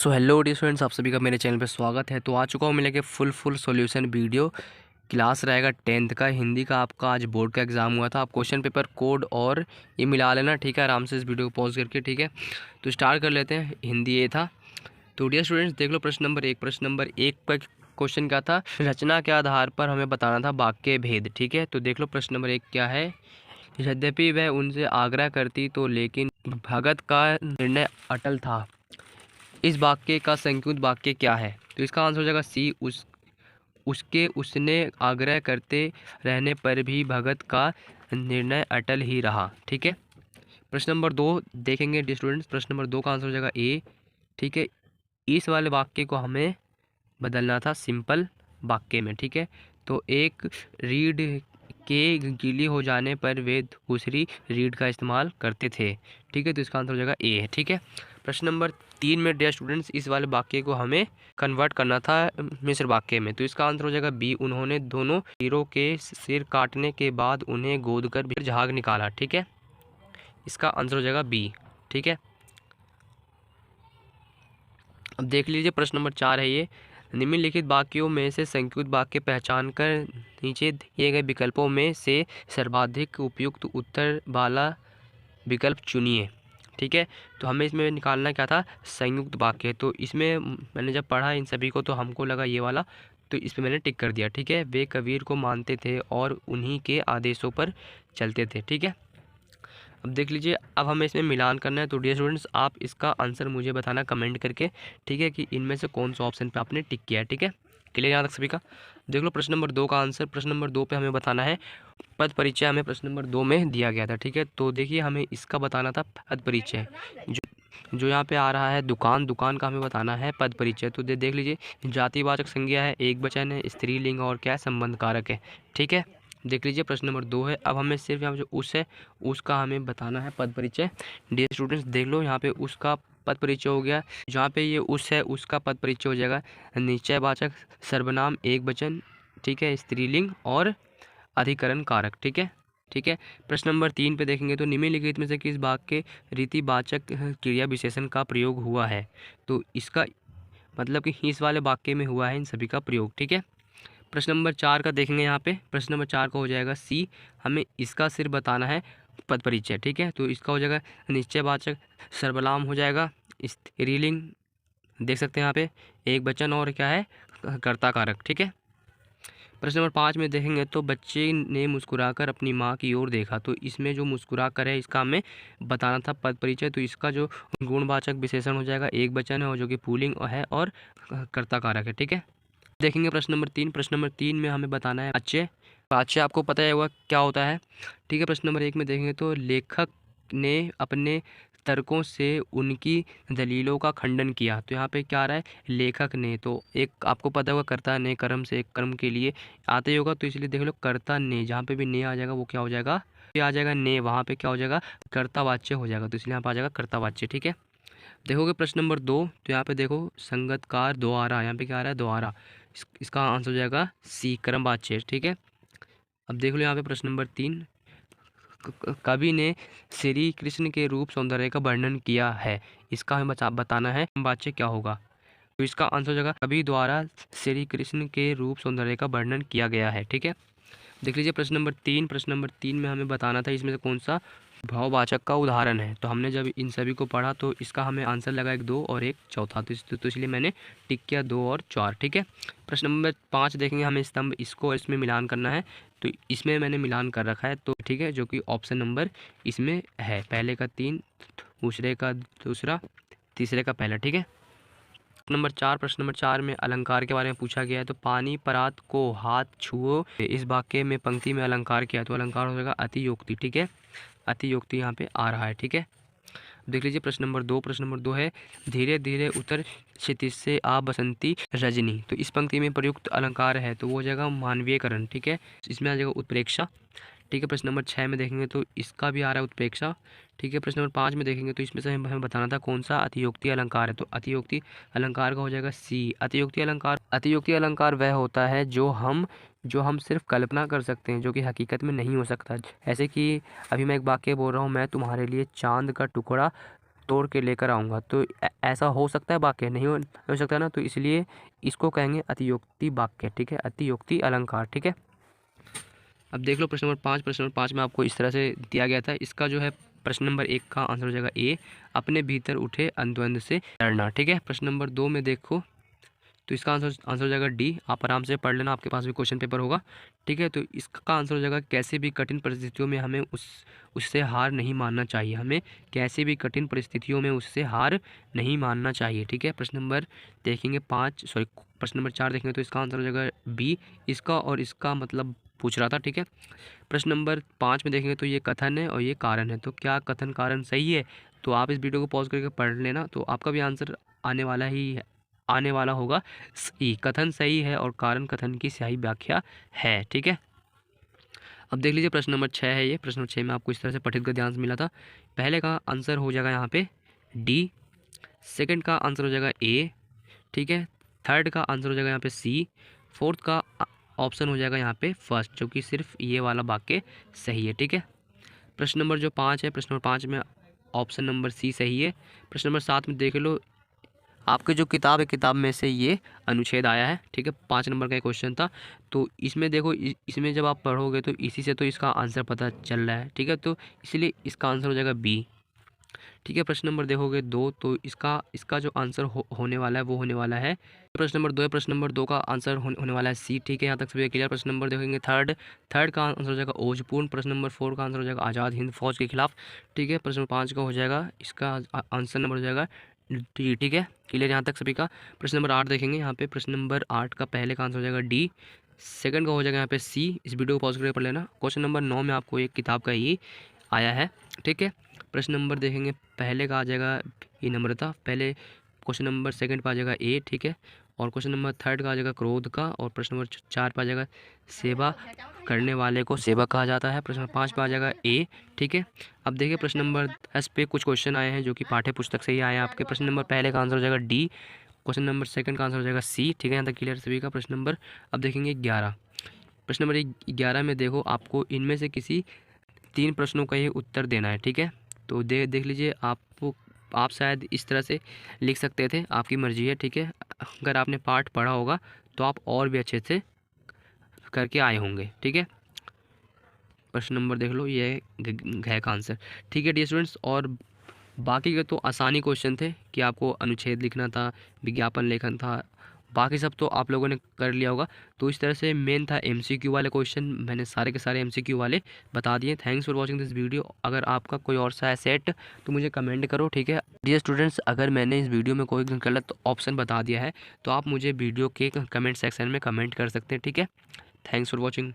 So hello dear students, आप सभी का मेरे चैनल पे स्वागत है। तो आ चुका हूँ मिलेंगे फुल सॉल्यूशन वीडियो। क्लास रहेगा 10th का हिंदी का। आपका आज बोर्ड का एग्ज़ाम हुआ था। आप क्वेश्चन पेपर कोड और ये मिला लेना, ठीक है, आराम से इस वीडियो को पॉज करके, ठीक है। तो स्टार्ट कर लेते हैं। हिंदी ये था। तो डियर स्टूडेंट्स देख लो प्रश्न नंबर 1। प्रश्न नंबर 1 पर क्वेश्चन क्या था, रचना के आधार पर हमें बताना था वाक्य भेद, ठीक है। तो देख लो प्रश्न नंबर 1 क्या है। यद्यपि वह उनसे आग्रह करती तो लेकिन भगत का निर्णय अटल था। इस वाक्य का संयुक्त वाक्य क्या है? तो इसका आंसर हो जाएगा सी। उसके उसने आग्रह करते रहने पर भी भगत का निर्णय अटल ही रहा, ठीक है। प्रश्न नंबर 2 देखेंगे डियर स्टूडेंट्स। प्रश्न नंबर 2 का आंसर हो जाएगा ए, ठीक है। इस वाले वाक्य को हमें बदलना था सिंपल वाक्य में, ठीक है। तो एक रीढ़ के गीली हो जाने पर वे दूसरी रीढ़ का इस्तेमाल करते थे, ठीक है। तो इसका आंसर हो जाएगा ए है, ठीक है। प्रश्न नंबर 3 में डियर स्टूडेंट्स इस वाले वाक्य को हमें कन्वर्ट करना था मिश्र वाक्य में। तो इसका आंसर हो जाएगा बी। उन्होंने दोनों हीरो के सिर काटने के बाद उन्हें गोद कर भी झाग निकाला, ठीक है। इसका आंसर हो जाएगा बी, ठीक है। अब देख लीजिए प्रश्न नंबर 4 है ये। निम्नलिखित वाक्यों में से संयुक्त वाक्य पहचान कर नीचे दिए गए विकल्पों में से सर्वाधिक उपयुक्त उत्तर वाला विकल्प चुनिए, ठीक है। तो हमें इसमें निकालना क्या था, संयुक्त वाक्य। तो इसमें मैंने जब पढ़ा इन सभी को तो हमको लगा ये वाला, तो इस पे मैंने टिक कर दिया, ठीक है। वे कबीर को मानते थे और उन्हीं के आदेशों पर चलते थे, ठीक है। अब देख लीजिए, अब हमें इसमें मिलान करना है। तो डियर स्टूडेंट्स आप इसका आंसर मुझे बताना कमेंट करके, ठीक है, कि इनमें से कौन सा ऑप्शन पे आपने टिक किया है, ठीक है। क्लियर यहाँ तक सभी का? देख लो प्रश्न नंबर 2 का आंसर। प्रश्न नंबर 2 पे हमें बताना है पद परिचय। हमें प्रश्न नंबर 2 में दिया गया था, ठीक है। तो देखिए हमें इसका बताना था पद परिचय। जो यहाँ पे आ रहा है दुकान, दुकान का हमें बताना है पद परिचय। तो देख लीजिए जातिवाचक संज्ञा है, एक वचन है, स्त्रीलिंग और क्या संबंध कारक है, ठीक है। देख लीजिए प्रश्न नंबर 2 है। अब हमें सिर्फ यहाँ जो उस है उसका हमें बताना है पद परिचय। डियर स्टूडेंट्स देख लो यहाँ पे उसका पद परिचय हो गया। जहाँ पे ये उस है उसका पद परिचय हो जाएगा निश्चयवाचक, सर्वनाम, एक वचन, ठीक है, स्त्रीलिंग और अधिकरण कारक, ठीक है, ठीक है। प्रश्न नंबर 3 पे देखेंगे तो निम्नलिखित में से किस वाक्य रीतिवाचक क्रिया विशेषण का प्रयोग हुआ है? तो इसका मतलब कि इस वाले वाक्य में हुआ है इन सभी का प्रयोग, ठीक है। प्रश्न नंबर 4 का देखेंगे यहाँ पे। प्रश्न नंबर 4 का हो जाएगा सी। हमें इसका सिर्फ बताना है पद परिचय, ठीक है। तो इसका हो जाएगा निश्चयवाचक, सर्वनाम हो जाएगा, स्त्रीलिंग देख सकते हैं यहाँ पे, एक वचन और क्या है कर्ता कारक, ठीक है। प्रश्न नंबर 5 में देखेंगे तो बच्चे ने मुस्कुराकर अपनी माँ की ओर देखा। तो इसमें जो मुस्कुराकर है इसका हमें बताना था पद परिचय। तो इसका जो गुणवाचक विशेषण हो जाएगा एक वचन है और जो कि पुल्लिंग है और कर्ता कारक है, ठीक है। देखेंगे प्रश्न नंबर 3। प्रश्न नंबर 3 में हमें बताना है वाच्य। वाच्य आपको पता है होगा क्या होता है, ठीक है। प्रश्न नंबर 1 में देखेंगे तो लेखक ने अपने तर्कों से उनकी दलीलों का खंडन किया। तो यहाँ पे क्या आ रहा है, लेखक ने। तो एक आपको पता होगा कर्ता ने कर्म से एक कर्म के लिए आते ही होगा। तो इसलिए देख लो कर्ता ने, जहाँ पे भी ने आ जाएगा वो क्या हो जाएगा, ये आ जाएगा ने, वहाँ पे क्या हो जाएगा कर्तावाच्य हो जाएगा। तो इसलिए यहाँ पे आ जाएगा कर्तावाच्य, ठीक है। देखोगे प्रश्न नंबर 2 तो यहाँ पे देखो संगतकार द्वारा, यहाँ पे क्या आ रहा है द्वारा, इसका आंसर हो जाएगा सी कर्मवाच्य, ठीक है। अब देख लो यहाँ पे प्रश्न नंबर 3 कवि ने श्री कृष्ण के रूप सौंदर्य का वर्णन किया है। इसका हमें बताना है वाच्य क्या होगा। तो इसका आंसर हो जाएगा कवि द्वारा श्री कृष्ण के रूप सौंदर्य का वर्णन किया गया है, ठीक है। देख लीजिए प्रश्न नंबर 3। प्रश्न नंबर 3 में हमें बताना था इसमें से कौन सा भाववाचक का उदाहरण है। तो हमने जब इन सभी को पढ़ा तो इसका हमें आंसर लगा एक 2 और एक चौथा। तो इसलिए मैंने टिक किया 2 और 4, ठीक है। प्रश्न नंबर 5 देखेंगे हमें स्तंभ, इसको इसमें मिलान करना है। तो इसमें मैंने मिलान कर रखा है, तो ठीक है, जो कि ऑप्शन नंबर इसमें है, पहले का 3, दूसरे का दूसरा, तीसरे का पहला, ठीक है। नंबर 4 प्रश्न नंबर 4 में अलंकार के बारे में पूछा गया है। तो पानी परात को हाथ छुओ, इस वाक्य में पंक्ति में अलंकार किया है। तो अलंकार हो जाएगा अतियोक्ति, ठीक है। अतियोक्ति यहाँ पे आ रहा है, ठीक है। देख लीजिए प्रश्न नंबर 2। प्रश्न नंबर 2 है धीरे धीरे उतर क्षितिज से आ बसंती रजनी। तो इस पंक्ति में प्रयुक्त अलंकार है तो वो हो जाएगा मानवीयकरण, ठीक है। इसमें आ जाएगा उत्प्रेक्षा, ठीक है। प्रश्न नंबर 6 में देखेंगे तो इसका भी आ रहा है उत्प्रेक्षा, ठीक है। प्रश्न नंबर 5 में देखेंगे तो इसमें से हमें बताना था कौन सा अतियोक्ति अलंकार है। तो अतियोक्ति अलंकार का हो जाएगा सी। अतियोक्ति अलंकार वह होता है जो हम सिर्फ कल्पना कर सकते हैं, जो कि हकीकत में नहीं हो सकता। ऐसे कि अभी मैं एक वाक्य बोल रहा हूँ, मैं तुम्हारे लिए चांद का टुकड़ा तोड़ के लेकर आऊँगा। तो ऐसा हो सकता है वाक्य? नहीं हो सकता ना, तो इसलिए इसको कहेंगे अतियोक्ति वाक्य, ठीक है, अतियोक्ति अलंकार, ठीक है। अब देख लो प्रश्न नंबर 5। प्रश्न नंबर 5 में आपको इस तरह से दिया गया था। इसका जो है प्रश्न नंबर 1 का आंसर हो जाएगा ए, अपने भीतर उठे द्वंद्व से लड़ना, ठीक है। प्रश्न नंबर 2 में देखो तो इसका आंसर हो जाएगा डी। आप आराम से पढ़ लेना, आपके पास भी क्वेश्चन पेपर होगा, ठीक है। तो इसका आंसर हो जाएगा कैसे भी कठिन परिस्थितियों में हमें उससे हार नहीं मानना चाहिए, हमें कैसे भी कठिन परिस्थितियों में उससे हार नहीं मानना चाहिए, ठीक है। प्रश्न नंबर देखेंगे 5, सॉरी प्रश्न नंबर 4 देखेंगे तो इसका आंसर हो जाएगा बी, इसका और इसका मतलब पूछ रहा था, ठीक है। प्रश्न नंबर 5 में देखेंगे तो ये कथन है और ये कारण है, तो क्या कथन कारण सही है? तो आप इस वीडियो को पॉज करके पढ़ लेना, तो आपका भी आंसर आने वाला होगा ई, कथन सही है और कारण कथन की सही व्याख्या है, ठीक है। अब देख लीजिए प्रश्न नंबर 6 है ये। प्रश्न नंबर 6 में आपको इस तरह से पठित गद्यांश मिला था। पहले का आंसर हो जाएगा यहाँ पे डी, सेकंड का आंसर हो जाएगा ए, ठीक है, थर्ड का आंसर हो जाएगा यहाँ पे सी, फोर्थ का ऑप्शन हो जाएगा यहाँ पे फर्स्ट, जो कि सिर्फ ये वाला वाक्य सही है, ठीक है। प्रश्न नंबर जो 5 है, प्रश्न नंबर 5 में ऑप्शन नंबर सी सही है। प्रश्न नंबर 7 में देख लो, आपके जो किताब है, किताब में से ये अनुच्छेद आया है, ठीक है, 5 नंबर का क्वेश्चन था। तो इसमें देखो इसमें जब आप पढ़ोगे तो इसी से तो इसका आंसर पता चल रहा है, ठीक है, तो इसलिए इसका आंसर हो जाएगा बी, ठीक है। प्रश्न नंबर देखोगे 2 तो इसका जो आंसर होने वाला है वो होने वाला है प्रश्न नंबर 2 है। प्रश्न नंबर 2 का आंसर होने वाला है सी, ठीक है, यहाँ तक सभी क्लियर। प्रश्न नंबर देखेंगे थर्ड का आंसर हो जाएगा ओजपूर्ण। प्रश्न नंबर 4 का आंसर हो जाएगा आज़ाद हिंद फौज के खिलाफ, ठीक है। प्रश्न नंबर 5 का हो जाएगा, इसका आंसर नंबर हो जाएगा डी, ठीक है, क्लियर यहाँ तक सभी का। प्रश्न नंबर 8 देखेंगे, यहाँ पे प्रश्न नंबर 8 का पहले का आंसर हो जाएगा डी, सेकंड का हो जाएगा यहाँ पे सी। इस वीडियो को पॉज करके पढ़ लेना। क्वेश्चन नंबर 9 में आपको एक किताब का ही आया है, ठीक है। प्रश्न नंबर देखेंगे, पहले का आ जाएगा ये नम्रता, पहले क्वेश्चन नंबर सेकंड पे आ जाएगा ए, ठीक है, और क्वेश्चन नंबर थर्ड का आ जाएगा क्रोध का, और प्रश्न नंबर 4 पे आ जाएगा सेवा करने वाले को सेवक कहा जाता है। प्रश्न नंबर 5 पे आ जाएगा ए, ठीक है। अब देखिए प्रश्न नंबर 10 पे कुछ क्वेश्चन आए हैं जो कि पाठ्य पुस्तक से ही आए हैं आपके। प्रश्न नंबर पहले का आंसर हो जाएगा डी, क्वेश्चन नंबर सेकंड का आंसर हो जाएगा सी, ठीक है, यहाँ तक क्लियर सभी का। प्रश्न नंबर अब देखेंगे 11। प्रश्न नंबर 11 में देखो आपको इनमें से किसी 3 प्रश्नों का ही उत्तर देना है, ठीक है। तो देख लीजिए, आप शायद इस तरह से लिख सकते थे, आपकी मर्जी है, ठीक है। अगर आपने पाठ पढ़ा होगा तो आप और भी अच्छे से करके आए होंगे, ठीक है। प्रश्न नंबर देख लो, ये है का आंसर, ठीक है डियर स्टूडेंट्स। और बाकी के तो आसानी क्वेश्चन थे कि आपको अनुच्छेद लिखना था, विज्ञापन लेखन था, बाकी सब तो आप लोगों ने कर लिया होगा। तो इस तरह से मेन था एमसीक्यू वाले क्वेश्चन, मैंने सारे के सारे एमसीक्यू वाले बता दिए। Thanks for watching this video. अगर आपका कोई और सा है सेट तो मुझे कमेंट करो, ठीक है डियर स्टूडेंट्स। अगर मैंने इस वीडियो में कोई गलत ऑप्शन बता दिया है तो आप मुझे वीडियो के कमेंट सेक्शन में कमेंट कर सकते हैं, ठीक है। Thanks for watching.